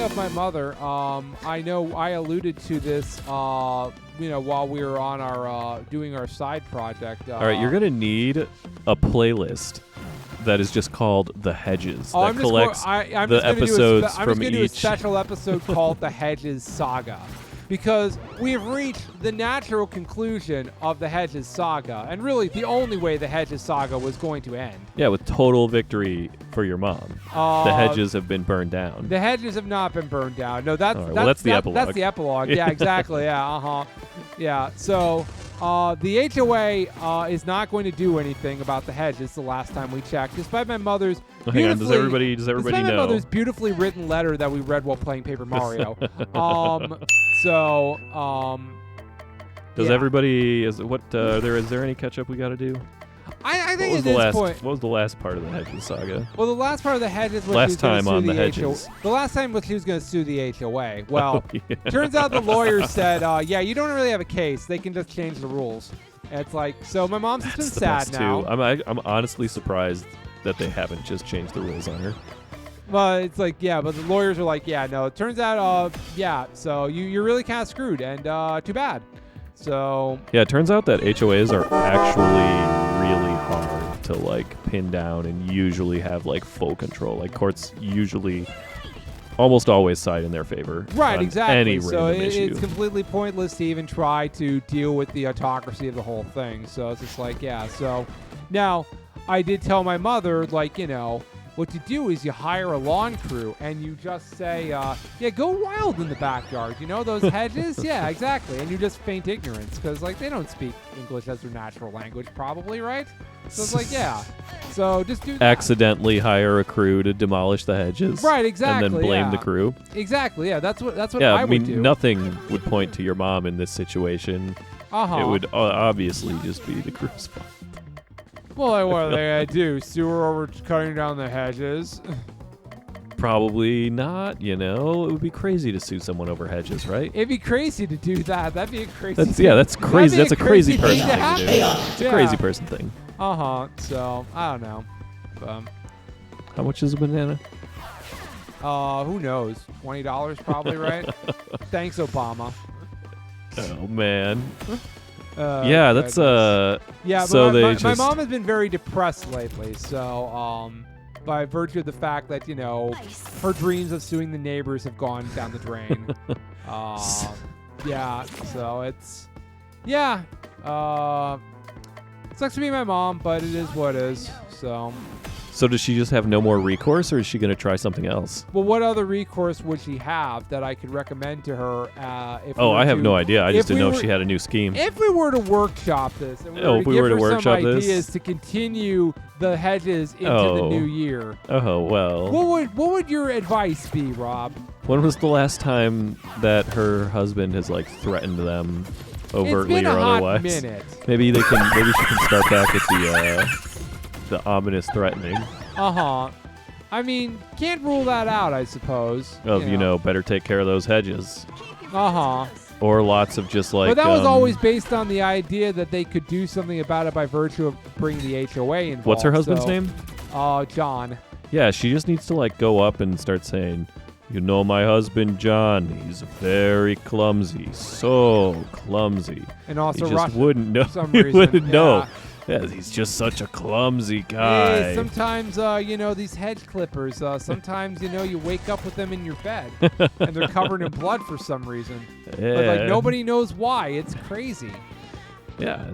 of my mother, I know I alluded to this, while we were on our doing our side project. All right, you're gonna need a playlist that is just called The Hedges that collects the episodes I'm from just each. do a special episode called The Hedges Saga, because we have reached the natural conclusion of the Hedges Saga, and really the only way the Hedges Saga was going to end. Yeah, with total victory for your mom. The hedges have been burned down. The hedges have not been burned down. No, that's the epilogue. That's the epilogue. Yeah, exactly. Yeah. Yeah. So the HOA is not going to do anything about the hedges. The last time we checked, despite my mother's Hang on, does everybody despite know? my mother's beautifully written letter that we read while playing Paper Mario. Does yeah. everybody? Is there any catch up we got to do? I think What was at the this last? point. What was the last part of the Hedges saga? Well, the last part of the hedges was Last she was gonna time sue on the HOA. hedges. The last time was she was going to sue the HOA. Well, Yeah. turns out the lawyer said, yeah, you don't really have a case. They can just change the rules. And it's like, so my mom's just been That's the sad best now. too. I'm honestly surprised that they haven't just changed the rules on her. Well, it's like, yeah, but the lawyers are like, yeah, no, it turns out, yeah, so you're really kind of screwed, and too bad. So Yeah, it turns out that HOAs are actually really hard to like pin down and usually have like full control. Like courts usually almost always side in their favor. right, on exactly. Any So random issue. it's completely pointless to even try to deal with the autocracy of the whole thing. So it's just like, yeah. So now I did tell my mother, like, what you do is you hire a lawn crew and you just say, yeah, go wild in the backyard. You know those hedges? Yeah, exactly. And you just feign ignorance because, like, they don't speak English as their natural language, probably, right? So it's like, yeah. So just do that. Accidentally hire a crew to demolish the hedges. Right, exactly. And then blame yeah. the crew. Exactly, yeah. That's what Yeah, I would do. nothing would point to your mom in this situation. Uh-huh. It would obviously just be the crew's fault. Well, like, what are they gonna do? Sue her over cutting down the hedges? Probably not, It would be crazy to sue someone over hedges, right? It'd be crazy to do that. That'd be a crazy. That's crazy. That's a crazy person thing thing to to do. It's a crazy person thing. So I don't know. How much is a banana? Who knows? $20 probably, right? Thanks, Obama. Oh man. Yeah, that's Yeah, so but my they mom has been very depressed lately. So by virtue of the fact that her dreams of suing the neighbors have gone down the drain. Yeah. So it's sucks to be my mom, but it is what it is. So does she just have no more recourse, or is she going to try something else? Well, what other recourse would she have that I could recommend to her? I have no idea. I just didn't know if she had a new scheme. If we were to workshop this, and if we were to give her workshop some this? ideas to continue the hedges into the new year, Oh well. what would your advice be, Rob? When was the last time that her husband has like threatened them overtly It's been or a hot otherwise? minute. Maybe she can start back at the ominous threatening I mean, can't rule that out, I suppose. of better take care of those hedges. Or lots of just like. But that was always based on the idea that they could do something about it by virtue of bringing the HOA involved. What's her husband's name? John. Yeah, she just needs to like go up and start saying, my husband John, he's very clumsy, so clumsy. And also he just Russian wouldn't know. for some He reason. wouldn't know. Yeah. Yeah, he's just such a clumsy guy. Hey, sometimes, these hedge clippers, sometimes, you wake up with them in your bed and they're covered in blood for some reason. Yeah. But, like, nobody knows why. It's crazy. Yeah.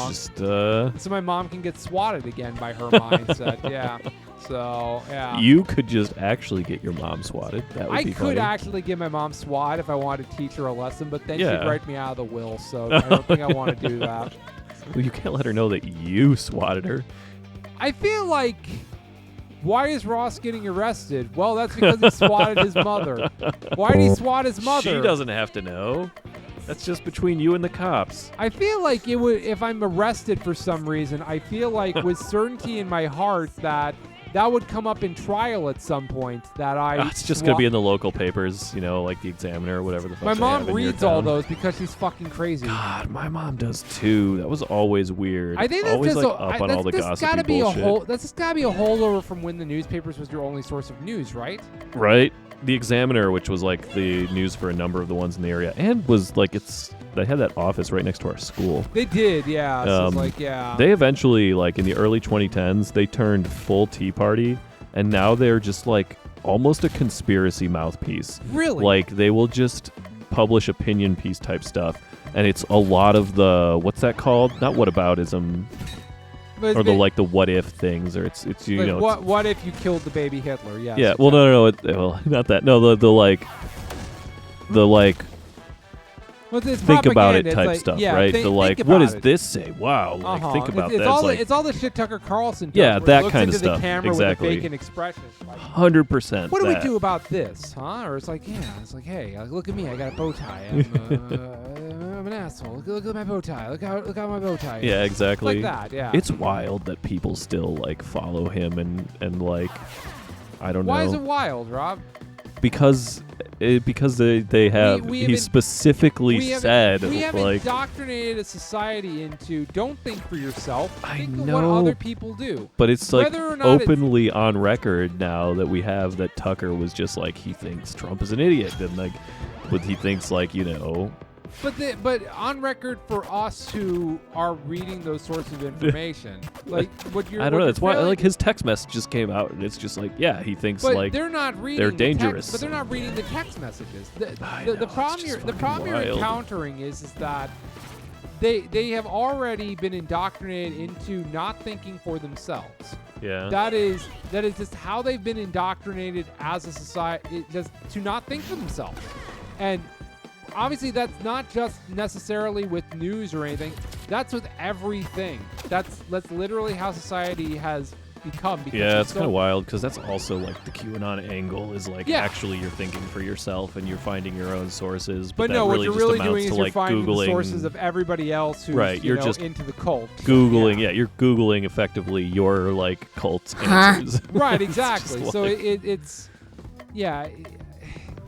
Just. So my mom can get swatted again by her mindset. Yeah. So, yeah. You could just actually get your mom swatted. That would be I could funny. actually get my mom swatted if I wanted to teach her a lesson, but then Yeah. she'd write me out of the will, so I don't think I want to do that. Well, you can't let her know that you swatted her. I feel like, why is Ross getting arrested? Well, that's because he swatted his mother. Why did he swat his mother? She doesn't have to know. That's just between you and the cops. I feel like it would, if I'm arrested for some reason, I feel like with certainty in my heart that would come up in trial at some point. It's just going to be in the local papers, like the Examiner or whatever the fuck. My they mom have in your reads all town. those because she's fucking crazy. God, my mom does too. That was always weird. I think that's always just up on all the gossipy gotta be bullshit. That's just gotta be a holdover from when the newspapers was your only source of news, right? Right? the Examiner, which was like the news for a number of the ones in the area, and was like they had that office right next to our school. They did, yeah. So it's like, yeah. They eventually, like in the early 2010s, they turned full Tea Party, and now they're just like almost a conspiracy mouthpiece. Really? Like they will just publish opinion piece type stuff, and it's a lot of the what's that called? Not whataboutism. Or the like the what if things, or it's you like, know what if you killed the baby Hitler? Yes, yeah. exactly. Well, well, not that. No, the like well, it's think about it propaganda. It's type like, stuff, yeah, right? think The like, about what does it. this say? Wow, like think about it's that. all Like it's all the shit Tucker Carlson does. Yeah, where he that looks kind of into the stuff. camera Exactly. with a vacant expression. Like, 100%. what do we do about this, huh? Or it's like, yeah, it's like, hey, look at me, I got a bow tie. I'm an asshole. Look at my bow tie. Look how my bow tie is. Yeah, exactly. Like that, yeah. It's wild that people still like follow him and like I don't Why know. is it wild, Rob? Because they have we he haven't- specifically said we have like indoctrinated a society into don't think for yourself. I Think of know. what other people do. but it's like whether or not it's- openly on record now that we have that Tucker was just like he thinks Trump is an idiot and like but he thinks like But on record for us who are reading those sorts of information, like what you're. I don't know. That's why failing- like his text messages came out and it's just like yeah he thinks But like they're not reading. they're the dangerous. Text, but they're not reading the text messages. I The know, it's problem just you're the fucking problem you're wild. encountering is that they have already been indoctrinated into not thinking for themselves. yeah That is just how they've been indoctrinated as a society, just to not think for themselves. And obviously that's not just necessarily with news or anything. That's with everything. That's literally how society has become. Because Yeah, there's it's so- kind of wild because that's also like the QAnon angle is like Yeah. actually you're thinking for yourself and you're finding your own sources. But that no, what really you're just really amounts doing is to you're like finding Googling, the sources of everybody else who's Right, you're just into the cult. Googling. Yeah, you're Googling effectively your like cult answers. Right, It's just exactly. So like- it's yeah.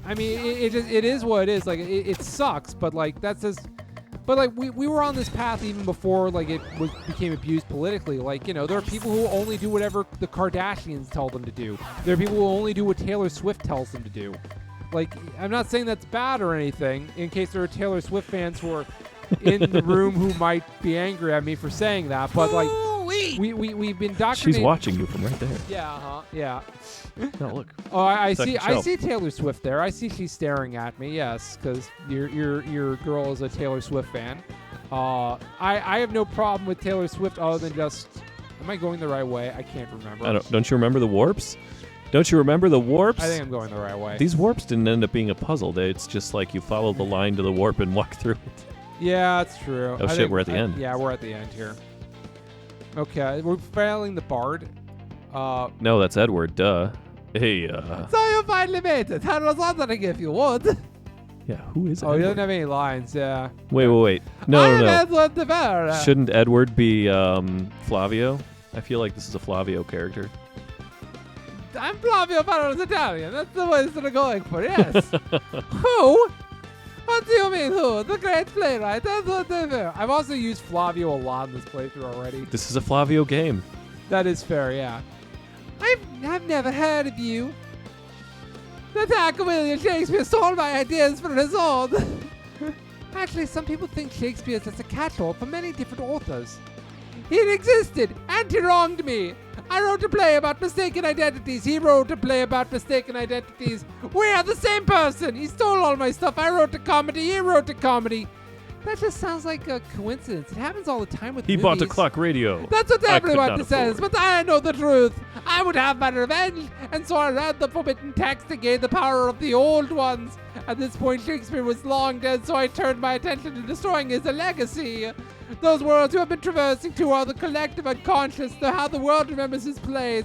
I mean, it is what it is. Like it sucks, but like that's just. But like we were on this path even before like it became abused politically. Like there are people who only do whatever the Kardashians tell them to do. There are people who only do what Taylor Swift tells them to do. Like I'm not saying that's bad or anything. In case there are Taylor Swift fans who are in the room who might be angry at me for saying that, but like we've been indoctrinated. She's watching you from right there. Yeah, yeah. No, look. Oh, I Second see. I shelf. see Taylor Swift there. I see she's staring at me. Yes, because your girl is a Taylor Swift fan. I have no problem with Taylor Swift other than just. Am I going the right way? I can't remember. Don't you remember the warps? Don't you remember the warps? I think I'm going the right way. These warps didn't end up being a puzzle. It's just like you follow the line to the warp and walk through it. Yeah, that's true. Oh, I shit, think- we're at the end. Yeah, we're at the end here. Okay, we're failing the bard. No, that's Edward. Duh. Hey. So you finally made it. I was wondering if you would. Yeah. Who is? Oh, he Edward? doesn't have any lines. Yeah. Wait. No. I'm Edward the Bear. Shouldn't Edward be Flavio? I feel like this is a Flavio character. I'm Flavio Barro's Italian. That's the voice that I'm going for, yes. Who? What do you mean, who? The great playwright. That's what they do. I've also used Flavio a lot in this playthrough already. This is a Flavio game. That is fair, yeah. I've never heard of you. The attack of William Shakespeare stole my ideas for his own. Actually, some people think Shakespeare is just a catch-all for many different authors. He existed, and he wronged me. I wrote a play about mistaken identities. He wrote a play about mistaken identities. We are the same person. He stole all my stuff. I wrote a comedy. He wrote a comedy. That just sounds like a coincidence. It happens all the time with He movies. bought a clock radio. That's what I could everyone not says, afford. but I know the truth. I would have my revenge, and so I read the forbidden text to gain the power of the old ones. At this point, Shakespeare was long dead, so I turned my attention to destroying his legacy. Those worlds you have been traversing to are the collective unconscious, how the world remembers his plays.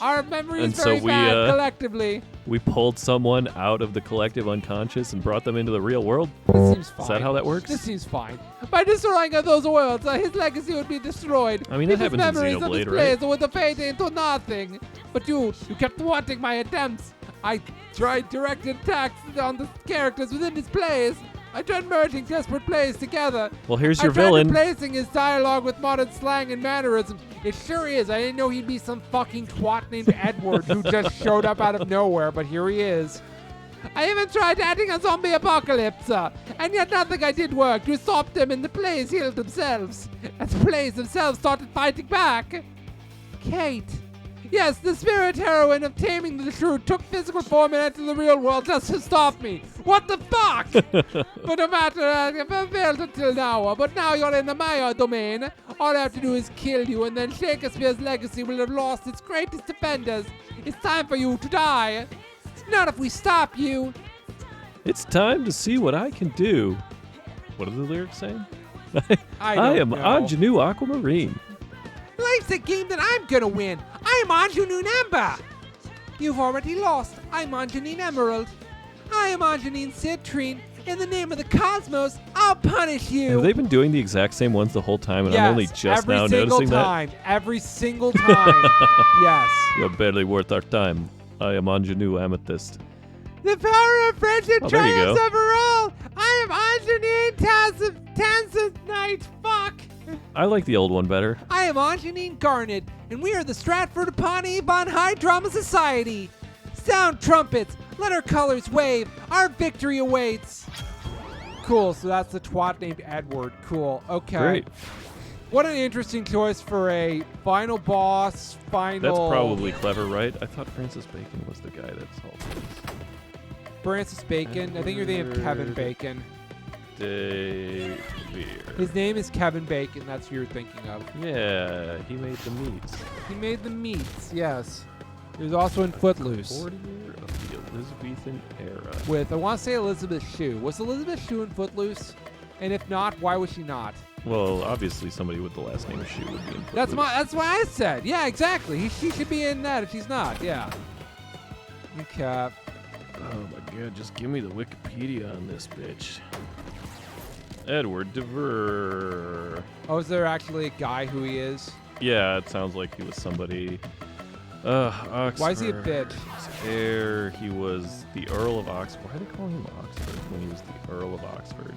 Our memory is And so very we, bad collectively. We pulled someone out of the collective unconscious and brought them into the real world. This seems fine. Is that how that works? This seems fine. By destroying those worlds, his legacy would be destroyed. I mean, that His happens in memories of his Xenoblade, plays right? would fade into nothing. But you kept thwarting my attempts. I tried directed attacks on the characters within his plays. I tried merging desperate plays together. Well, here's I your tried villain. replacing his dialogue with modern slang and mannerisms. It sure is. I didn't know he'd be some fucking twat named Edward who just showed up out of nowhere, but here he is. I even tried adding a zombie apocalypse, and yet nothing I did worked to stop them, and the plays healed themselves. As the plays themselves started fighting back. Kate. Yes, the spirit heroine of Taming the Shrew took physical form and entered the real world just to stop me. What the fuck? But no matter, I've failed until now. But now you're in the Maya domain. All I have to do is kill you, and then Shakespeare's legacy will have lost its greatest defenders. It's time for you to die. Not if we stop you. It's time to see what I can do. What are the lyrics saying? I am know. Ingenue Aquamarine. Life's a game that I'm gonna win. I'm Anjanine Amber. You've already lost. I'm Anjanine Emerald. I am Anjanine Citrine. In the name of the cosmos, I'll punish you. Have they been doing the exact same ones the whole time, and I'm only just now noticing that? Every single time. Yes. You're barely worth our time. I am Ingenue Amethyst. The power of friendship Oh, there you triumphs go. over all. I am Anjanine Tanzanite. Fuck. I like the old one better. I am Anjanine Garnet, and we are the Stratford-upon-Avon High Drama Society. Sound trumpets, let our colors wave. Our victory awaits. Cool, so that's the twat named Edward. Cool, okay. Great. What an interesting choice for a final boss, final... That's probably clever, right? I thought Francis Bacon was the guy that solved this. Francis Bacon. I think you're thinking of Kevin Bacon. Devere. His name is Kevin Bacon. That's who you're thinking of. Yeah, he made the meats. He made the meats, yes. He was also in Footloose. 40 year of the Elizabethan era. With, I want to say Elizabeth Shue. Was Elizabeth Shue in Footloose? And if not, why was she not? Well, obviously somebody with the last name Shue would be in That's Footloose. that's what I said. Yeah, exactly. She should be in that if she's not. Yeah. Okay. Oh my god, just give me the Wikipedia on this bitch. Edward de Vere. Oh, is there actually a guy who he is? Yeah, it sounds like he was somebody. Oxford. Why is he a bitch? Heir. He was the Earl of Oxford. Why do they call him Oxford when he was the Earl of Oxford?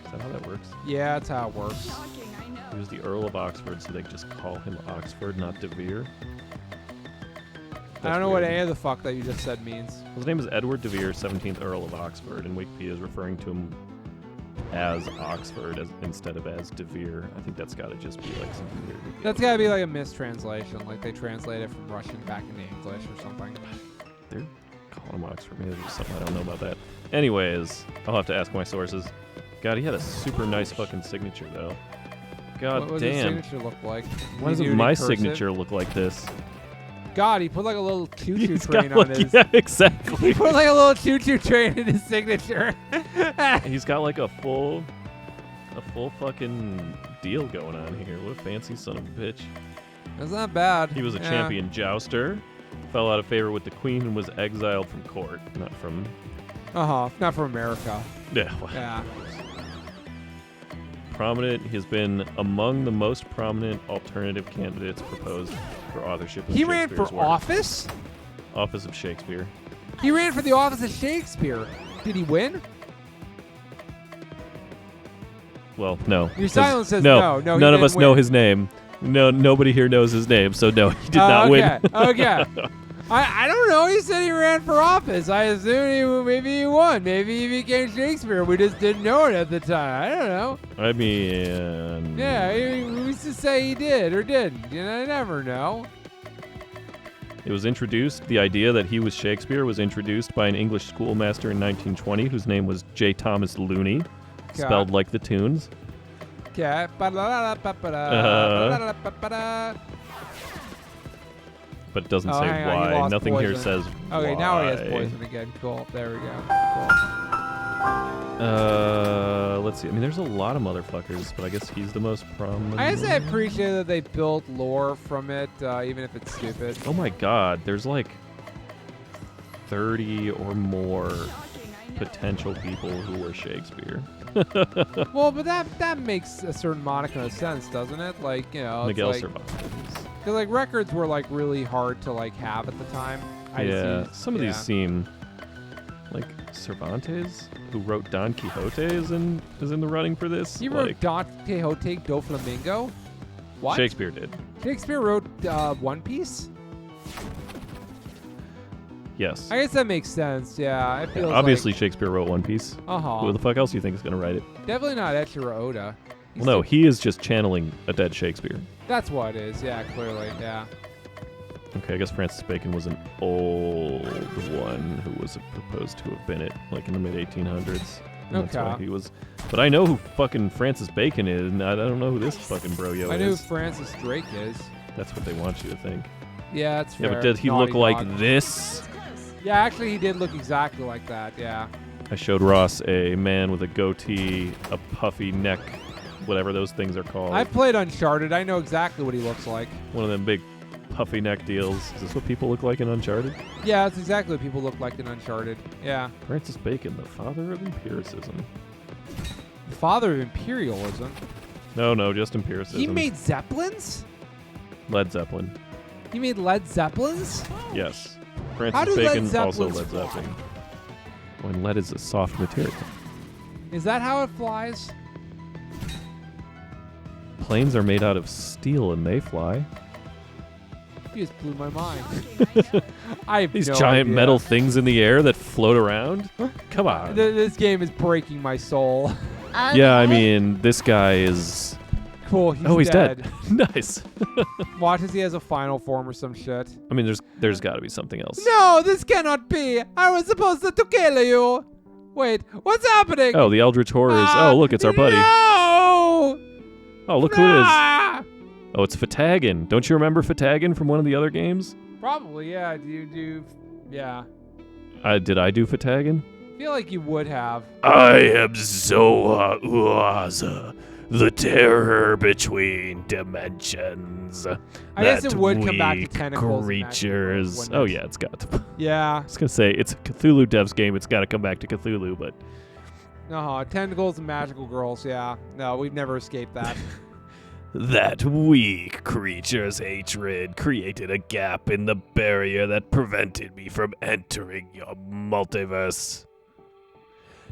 Is that how that works? Yeah, that's how it works. He was the Earl of Oxford, so they just call him Oxford, not De Vere. I don't know what any of the fuck that you just said means. His name is Edward de Vere, 17th Earl of Oxford, and Wikipedia is referring to him as Oxford instead of as De Vere. I think that's got to just be like something weird. That's gotta be like a mistranslation, like they translate it from Russian back into English or something. They're calling him Oxford. Maybe there's something I don't know about that. Anyways, I'll have to ask my sources. God, he had a super nice fucking signature, though. God What does his damn. signature look like? Why doesn't my signature look like this? God, he put like a little choo-choo He's train got on like, his... yeah, exactly. He put like a little choo-choo train in his signature. He's got like a full fucking deal going on here. What a fancy son of a bitch. That's not bad. He was a champion jouster, fell out of favor with the queen, and was exiled from court. Not from... Not from America. Yeah. Yeah. Prominent. He has been among the most prominent alternative candidates proposed for authorship of He ran for Shakespeare's work. office? Office of Shakespeare. He ran for the office of Shakespeare. Did he win? Well, no. Your 'cause- silence says no. No, he none of didn't us know win. his name. No, nobody here knows his name, so no, he did not okay. win. Okay. I don't know. He said he ran for office. I assume maybe he won. Maybe he became Shakespeare. We just didn't know it at the time. I don't know. I mean... Yeah, we used to say he did or didn't. You know, I never know. It was introduced, the idea that he was Shakespeare was introduced by an English schoolmaster in 1920 whose name was J. Thomas Looney, spelled like the tunes. Okay. But it doesn't Oh, say hang on, you why. lost Nothing here poison. says Okay, why. now he has poison again. Cool. There we go. Cool. Let's see. I mean, there's a lot of motherfuckers, but I guess he's the most prominent. I guess I appreciate that they built lore from it, even if it's stupid. Oh my god, there's like 30 or more potential people who were Shakespeare. Well, but that makes a certain modicum of sense, doesn't it? Like, you know, Miguel it's like, Cervantes. 'cause, like, records were like really hard to like have at the time. Yeah, some of these seem like Cervantes, who wrote Don Quixote, is in the running for this. He wrote like, Don Quixote do Flamingo. What? Shakespeare did. Shakespeare wrote One Piece. Yes. I guess that makes sense. Yeah, it feels Obviously, Shakespeare wrote One Piece. Like, Who the fuck else do you think is gonna write it? definitely not Eiichiro Oda. Well, no, he is just channeling a dead Shakespeare. That's what it is. Yeah, clearly. Yeah. Okay, I guess Francis Bacon was an old one who was proposed to have been it, like in the mid 1800s. And that's why Okay. he was. But I know who fucking Francis Bacon is, and I don't know who this fucking broyo I knew who is. Francis Drake is. That's what they want you to think. Yeah, that's fair. Yeah, but did he Naughty look like dog. this? Yeah, actually, he did look exactly like that. Yeah. I showed Ross a man with a goatee, a puffy neck, whatever those things are called. I've played Uncharted. I know exactly what he looks like. One of them big puffy neck deals. Is this what people look like in Uncharted? Yeah, that's exactly what people look like in Uncharted. Yeah. Francis Bacon, the father of empiricism. The father of imperialism. No, just empiricism. He made Zeppelins? Led Zeppelin. He made Led Zeppelins? Yes. How Francis do Led Bacon, also Zeppelins Led fly? Zeppelin. When lead is a soft material. Is that how it flies? Planes are made out of steel and they fly. You just blew my mind. I have These no giant idea. metal things in the air that float around? Come on. This game is breaking my soul. Yeah, I mean, this guy is... Cool, he's dead. Nice. Watch as he has a final form or some shit. I mean, there's got to be something else. No, this cannot be. I was supposed to kill you. Wait, what's happening? Oh, the Eldritch Horrors. Oh, look, it's our buddy. No! Oh, look who it is. Ah! Oh, it's Fatagan. Don't you remember Fatagan from one of the other games? Probably, yeah. Yeah. Did I do Fatagan? I feel like you would have. I am Zoa Uaza, the terror between dimensions. I guess it That would come back to weak tentacles and creatures. magic, Oh wouldn't it? yeah, it's got to. I Yeah. was gonna say it's a Cthulhu devs game. It's got to come back to Cthulhu, but Tentacles and magical girls, yeah. No, we've never escaped that. that weak creature's hatred created a gap in the barrier that prevented me from entering your multiverse.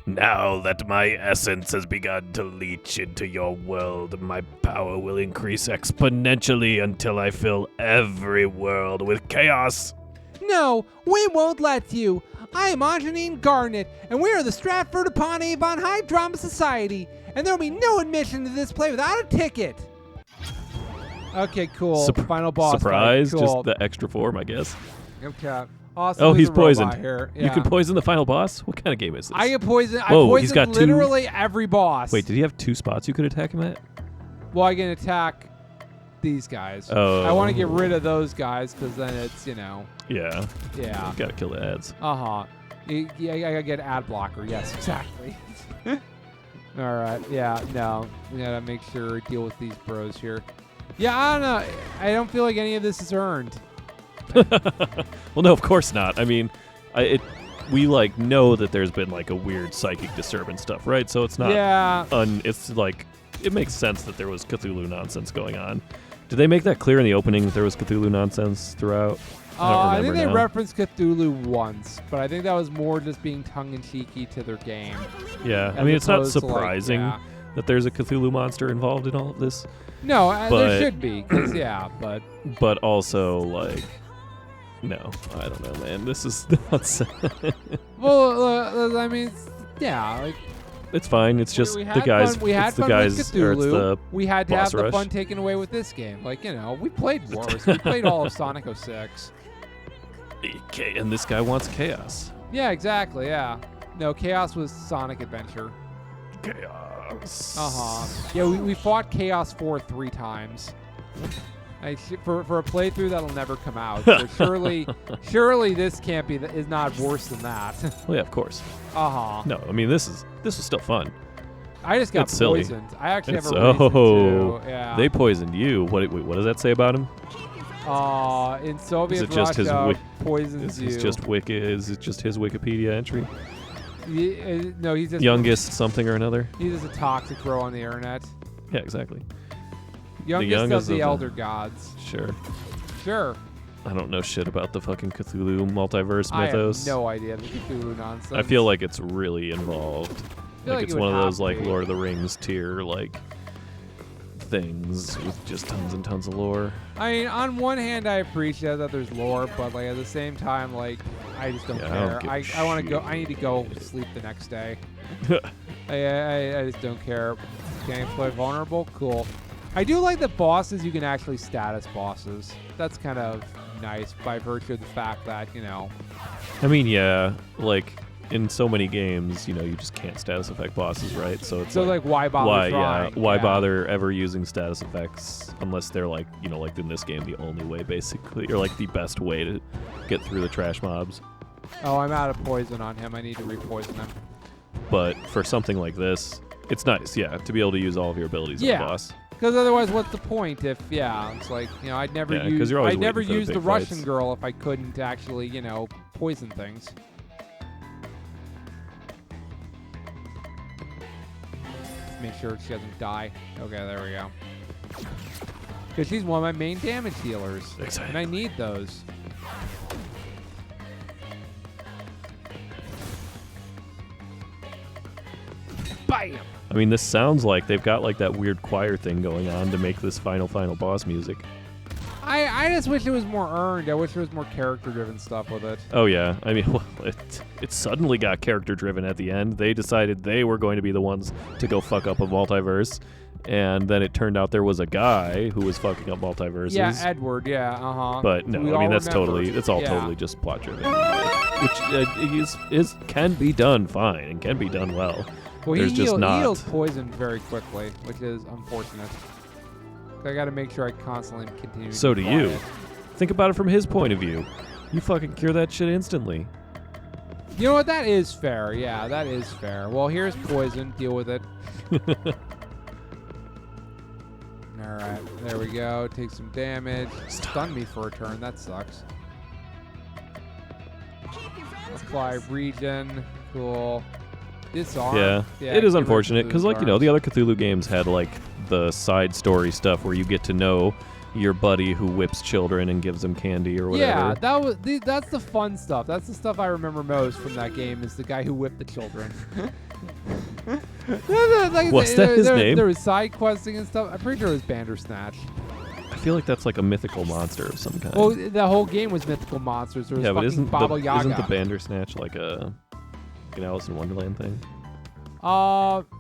Now that my essence has begun to leach into your world, my power will increase exponentially until I fill every world with chaos. No, we won't let you. I am Anjanine Garnet, and we are the Stratford upon Avon High Drama Society, and there will be no admission to this play without a ticket. Okay, cool. Final boss Surprise, fight. Cool. just the extra form, I guess. Okay. Awesome. Oh, There's he's a robot poisoned. Here. You can poison the final boss? What kind of game is this? I get poisoned. Whoa, I he's poisoned got two- literally every boss. Wait, did he have two spots you could attack him at? Well, I can attack these guys. Oh. I want to get rid of those guys because then it's, Yeah. yeah. Gotta kill the ads. Uh-huh. Yeah, I gotta get ad blocker. Yes, exactly. All right. Yeah, no. We gotta make sure we deal with these bros here. Yeah, I don't know. I don't feel like any of this is earned. Well, no, of course not. I mean, we like know that there's been like a weird psychic disturbance stuff, right? So it's not. Yeah. It's like it makes sense that there was Cthulhu nonsense going on. Did they make that clear in the opening that there was Cthulhu nonsense throughout? I think they now. referenced Cthulhu once, but I think that was more just being tongue-in-cheeky to their game. Yeah, I as mean, it's not opposed to, like, surprising yeah. that there's a Cthulhu monster involved in all of this, No, But- there should be, 'cause, yeah, but but also like, no, I don't know, man. This is nonsense. well, I mean, yeah, like It's fine. It's just we the had guys. fun. We had it's the fun guys. with Or it's Cthulhu. the We had to have boss the rush. fun taken away with this game. Like, we played Wars. We played all of Sonic 06. Okay, and this guy wants chaos. Yeah, exactly. Yeah. No, Chaos was Sonic Adventure. Chaos. Yeah, we fought Chaos 4 3 times. For a playthrough that'll never come out. So surely this can't be is not worse than that. Well, yeah, of course. No, I mean this is still fun. I just got It's silly. poisoned. I actually have It's- a reason oh, to. Yeah. They poisoned you. What does that say about him? In Soviet it just his Russia, wi- poisons you. Is it just his Wikipedia entry? No, he's just Youngest something or another. He's just a toxic bro on the internet. Yeah, exactly. Youngest youngest of the of the- elder gods. Sure. Sure. I don't know shit about the fucking Cthulhu multiverse I have mythos. no idea the Cthulhu nonsense. I feel like it's really involved. feel like It's it would one of have those to like be. Lord of the Rings tier like things with just tons and tons of lore. I mean, on one hand, I appreciate that there's lore, but like at the same time, like I just don't Yeah, I care. don't give a I want to go. shit. I need to go sleep the next day. I just don't care. Gameplay vulnerable, cool. I do like the bosses. You can actually status bosses. That's kind of nice by virtue of the fact that I mean, yeah, like in so many games, you just can't status effect bosses, right? So it's So like, why bother why trying? why bother ever using status effects unless they're like like in this game the only way basically, or like the best way to get through the trash mobs. Oh, I'm out of poison on him. I need to repoison him. But for something like this, it's nice, yeah, to be able to use all of your abilities on Yeah. the boss. Because otherwise, what's the point? If it's like I'd never Yeah, 'cause use you're always I'd never waiting for the use the big Russian fights. girl if I couldn't actually poison things. Make sure she doesn't die. Okay, there we go. Because she's one of my main damage healers, and I need those. Bam! I mean, this sounds like they've got like that weird choir thing going on to make this final boss music. I just wish it was more earned. I wish there was more character-driven stuff with it. Oh yeah, I mean, well, it suddenly got character driven at the end. They decided they were going to be the ones to go fuck up a multiverse, and then it turned out there was a guy who was fucking up multiverses. Yeah, Edward. Yeah, But no, We I mean all that's remember. it's all Yeah. totally just plot driven, which can be done fine and can be done well. Well, There's he just not. heals poison very quickly, which is unfortunate. I got to make sure I constantly continue. to So be do you. quiet. Think about it from his point of view. You fucking cure that shit instantly. You know what? That is fair. Yeah, that is fair. Well, here's poison. Deal with it. All right, there we go. Take some damage. Stun me for a turn. That sucks. Apply regen. Cool. Disarm. Yeah, Yeah, it is get rid of unfortunate because, those like, the arms. other Cthulhu games had, like, the side story stuff where you get to know your buddy who whips children and gives them candy or whatever. Yeah, that's the fun stuff. That's the stuff I remember most from that game is the guy who whipped the children. What's that his name? There was side questing and stuff. I'm pretty sure it was Bandersnatch. I feel like that's like a mythical monster of some kind. Well, the whole game was mythical monsters. There was yeah, but fucking isn't Baba Yaga. isn't the Bandersnatch like an Alice in Wonderland thing?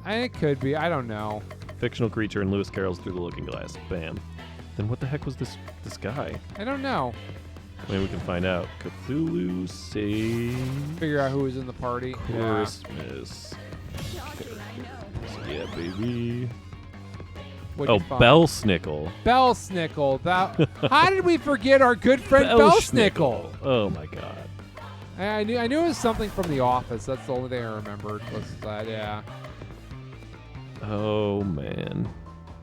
It could be. I don't know. Fictional creature in Lewis Carroll's Through the Looking Glass. Bam. Then what the heck was this guy? I don't know. Maybe we can find out. Cthulhu Save Figure out who was in the party. Yeah. Christmas. Yeah, baby. What'd Oh, you find? Belsnickel. Belsnickel. That. How did we forget our good friend Belsnickel? Oh my god. I knew it was something from The Office. That's the only thing I remembered was that. Yeah. Oh man.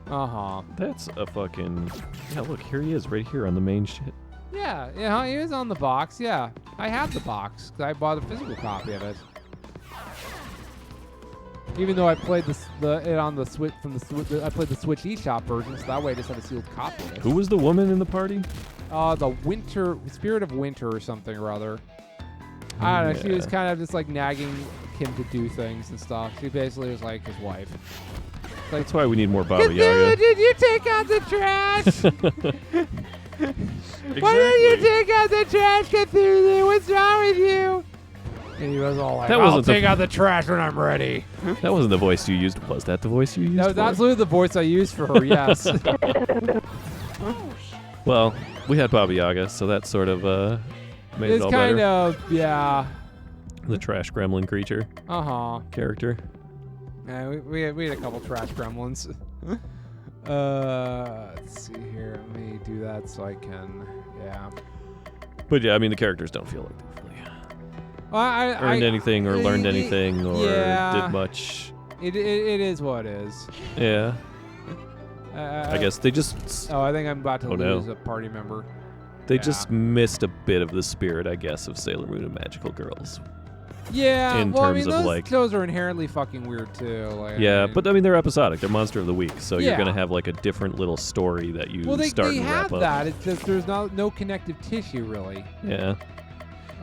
Uh-huh. That's a fucking... Yeah, look, here he is, right here on the main shit. Yeah, he was on the box. Yeah, I have the box 'cause I bought a physical copy of it. Even though I played it on the Switch I played the Switch eShop version, so that way I just have a sealed copy of it. Who was the woman in the party? The Spirit of Winter or something or other. I don't know. She was Yeah. kind of just like nagging him to do things and stuff. She basically was like his wife. Like, That's why we need more Baba Cthulhu, Yaga. did you take out the trash? Why didn't you take out the trash, Cthulhu? What's wrong with you? And he was all like, That I'll wasn't the- take out the trash when I'm ready. That wasn't the voice you used. Was that the voice you used? That was for it? absolutely the voice I used for her, yes. Well, we had Baba Yaga, so that sort of made it It's all kind better. of, yeah. The trash gremlin creature Uh-huh. character. Yeah, we had a couple trash gremlins. Let's see here. Let me do that so I can, yeah. But yeah, I mean, the characters don't feel like they really Well, earned anything or learned anything or yeah. did much. It is what it is. Yeah, I guess they just Oh, I think I'm about to Oh, no. lose a party member. they yeah. just missed a bit of the spirit, I guess, of Sailor Moon and Magical Girls. Yeah, in well, I terms mean, of, those like- shows are inherently fucking weird too. Like, Yeah, I mean, but I mean they're episodic. They're Monster of the Week, so you're Yeah. gonna have like a different little story that you well, they start and have wrap up. that. It's just there's no connective tissue really. Yeah,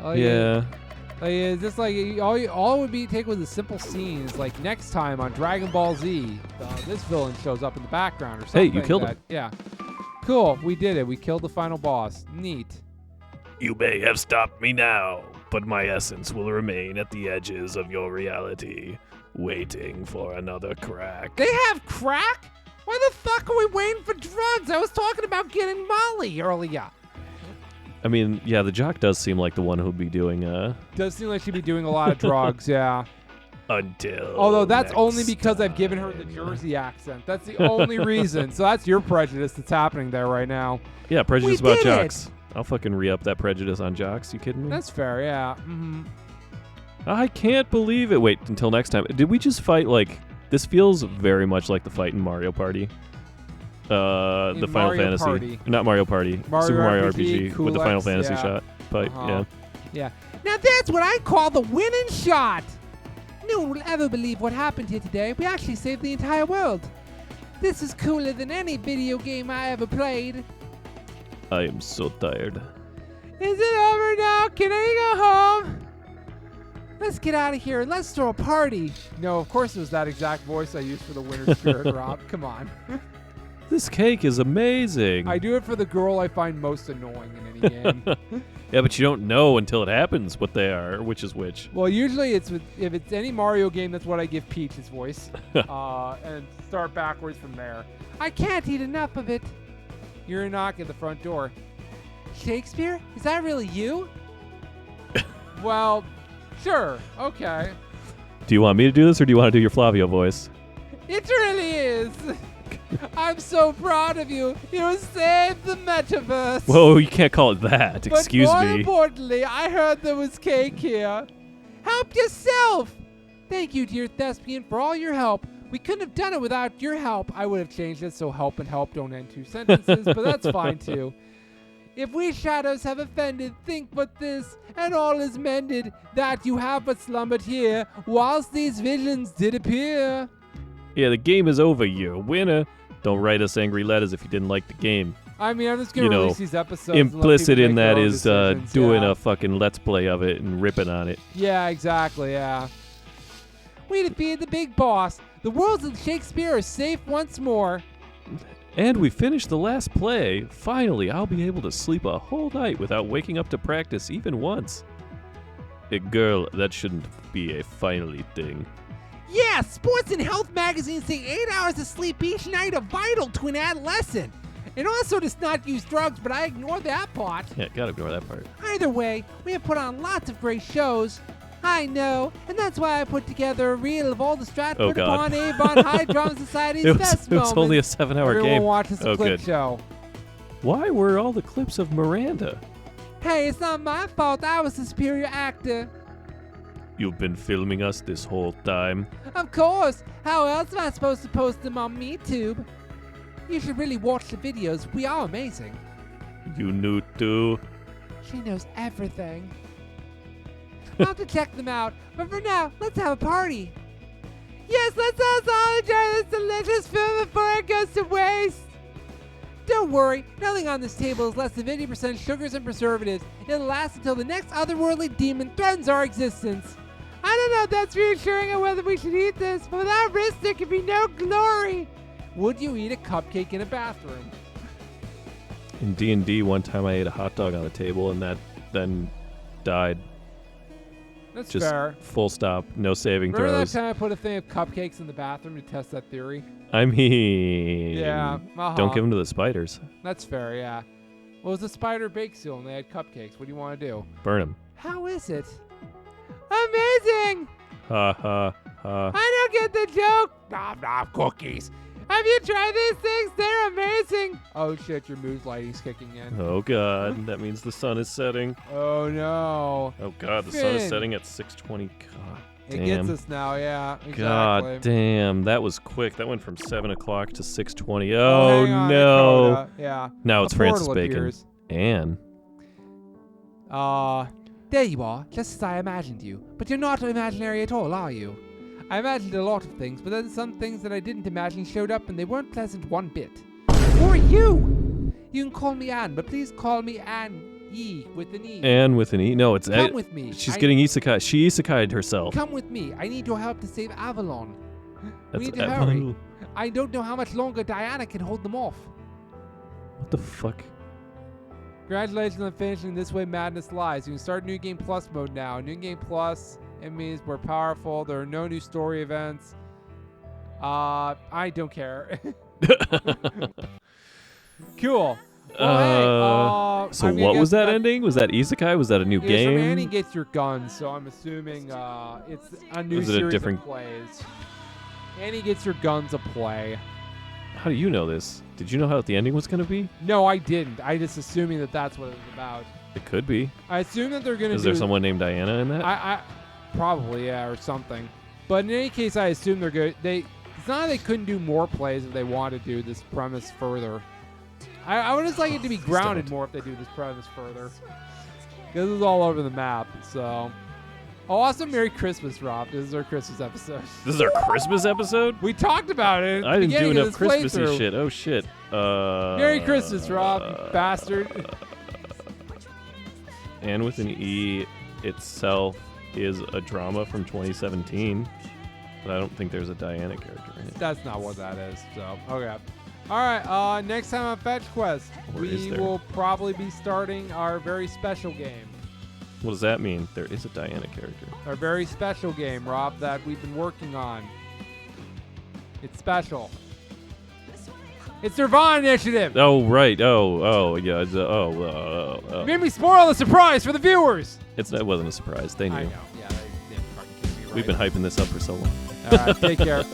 Like, yeah. Like, it's just like all it would be take was a simple scene. Is like next time on Dragon Ball Z, this villain shows up in the background or something. Hey, you killed him. Yeah. Cool. We did it. We killed the final boss. Neat. You may have stopped me now, but my essence will remain at the edges of your reality, waiting for another crack. They have crack? Why the fuck are we waiting for drugs? I was talking about getting Molly earlier. I mean, yeah, the jock does seem like the one who'd be doing Does seem like she'd be doing a lot of drugs, yeah. until. Although that's next only because I've time. given her the Jersey accent. That's the only reason. So that's your prejudice that's happening there right now. Yeah, prejudice We about did it. jocks. I'll fucking re-up that prejudice on jocks. You kidding me? That's fair, yeah. Mm-hmm. I can't believe it. Wait until next time. Did we just fight like? This feels very much like the fight in Mario Party. The Final Mario Fantasy, Party. not Mario Party, Mario Super Mario RPG, RPG with the Final Kulex, Fantasy yeah. shot fight. Uh-huh. Yeah. Yeah. Now that's what I call the winning shot. No one will ever believe what happened here today. We actually saved the entire world. This is cooler than any video game I ever played. I am so tired. Is it over now? Can I go home? Let's get out of here and let's throw a party. No, of course it was that exact voice I used for the winter spirit, Rob. Come on. This cake is amazing. I do it for the girl I find most annoying in any game. Yeah, but you don't know until it happens what they are, which is which. Well, usually if it's any Mario game, that's what I give Peach his voice. And start backwards from there. I can't eat enough of it. You're a knock at the front door. Shakespeare? Is that really you? Well, sure. Okay. Do you want me to do this, or do you want to do your Flavio voice? It really is. I'm so proud of you. You saved the metaverse. Whoa, you can't call it that. But Excuse more me. importantly, I heard there was cake here. Help yourself. Thank you, dear thespian, for all your help. We couldn't have done it without your help. I would have changed it so help and help don't end two sentences, but that's fine too. If we shadows have offended, think but this, and all is mended, that you have but slumbered here, whilst these visions did appear. Yeah, the game is over. You're a winner. Don't write us angry letters if you didn't like the game. I mean, I'm just going You to know, release these episodes. and let Implicit people in make their that own is decisions, doing yeah. a fucking let's play of it and ripping on it. Yeah, exactly, yeah. We defeated the big boss. The worlds of Shakespeare are safe once more. And we finished the last play. Finally, I'll be able to sleep a whole night without waking up to practice even once. Girl, that shouldn't be a finally thing. Yeah, sports and health magazines say 8 hours of sleep each night are vital to an adolescent. And also to not use drugs, but I ignore that part. Yeah, gotta ignore that part. Either way, we have put on lots of great shows. I know, and that's why I put together a reel of all the Stratford Oh, upon God. Avon High Drama Society's It best was only a moments. 7-hour Everyone game. watches the Oh, clip good. show. Why were all the clips of Miranda? Hey, it's not my fault. I was the superior actor. You've been filming us this whole time. Of course. How else am I supposed to post them on MeTube? You should really watch the videos. We are amazing. You knew too. She knows everything. I'll have to check them out. But for now, let's have a party. Yes, let's all enjoy this delicious food before it goes to waste. Don't worry, nothing on this table is less than 50% sugars and preservatives. It'll last until the next otherworldly demon threatens our existence. I don't know if that's reassuring or whether we should eat this, but without risk there can be no glory. Would you eat a cupcake in a bathroom? In D&D, one time I ate a hot dog on the table and that then died. That's Just fair. full stop, no saving Remember throws. that time I put a thing of cupcakes in the bathroom to test that theory? I mean, Yeah, don't give them to the spiders. That's fair, yeah. Well, it was a spider bake sale and they had cupcakes. What do you want to do? Burn them. How is it? Amazing! Ha ha ha. I don't get the joke. Nom nom cookies. Have you tried these things? They're amazing. Oh shit, your mood lighting's kicking in. Oh god, that means the sun is setting. Oh no. Oh god, the sun is Finn. setting at 6:20. God It damn. gets us now, yeah. Exactly. God damn, that was quick. That went from 7 o'clock to 6:20. Oh, Oh, hang on, no. Dakota. Yeah. Now it's A Francis portal Bacon. appears. Anne. There you are, just as I imagined you. But you're not imaginary at all, are you? I imagined a lot of things, but then some things that I didn't imagine showed up and they weren't pleasant one bit. Who are you? You can call me Anne, but please call me Anne E with an E. And with an E. No, it's Come with me. she's getting isekai. She isekai'd herself. Come with me. I need your help to save Avalon. That's We need to hurry. I don't know how much longer Diana can hold them off. What the fuck? Congratulations on finishing This Way Madness Lies. You can start New Game Plus mode now. New Game Plus, it means we're powerful. There are no new story events. I don't care. Cool. Well, So I'm gonna what guess was that ending? Was that isekai? Was that a new It's from Annie game? Gets Your Gun, so I'm assuming it's a new Was it a series different- of plays. Annie Gets Your Gun's a play. How do you know this? Did you know how the ending was going to be? No, I didn't. I just assuming that that's what it's about. It could be. I assume that they're gonna. Is there someone named Diana in that? I probably, yeah, or something. But in any case, I assume they're good. It's not that they couldn't do more plays if they want to do this premise further. I would just like it to be grounded don't. more if they do this premise further. Because it's all over the map. So, also Merry Christmas, Rob. This is our Christmas episode. This is our Christmas episode? We talked about it. At the I didn't do beginning of enough this Christmassy playthrough. shit. Oh shit. Merry Christmas, Rob, you bastard. And with an E itself is a drama from 2017. But I don't think there's a Diana character in it. That's not what that is. So, okay. All right. Next time on Fetch Quest, Or is we there? will probably be starting our very special game. What does that mean? There is a Diana character. Our very special game, Rob, that we've been working on. It's special. It's Nirvana Initiative. Oh, right. Oh, yeah. You made me spoil the surprise for the viewers. That wasn't a surprise. They knew. I know. Yeah, they fucking kidding me, right? We've been hyping this up for so long. All right, take care.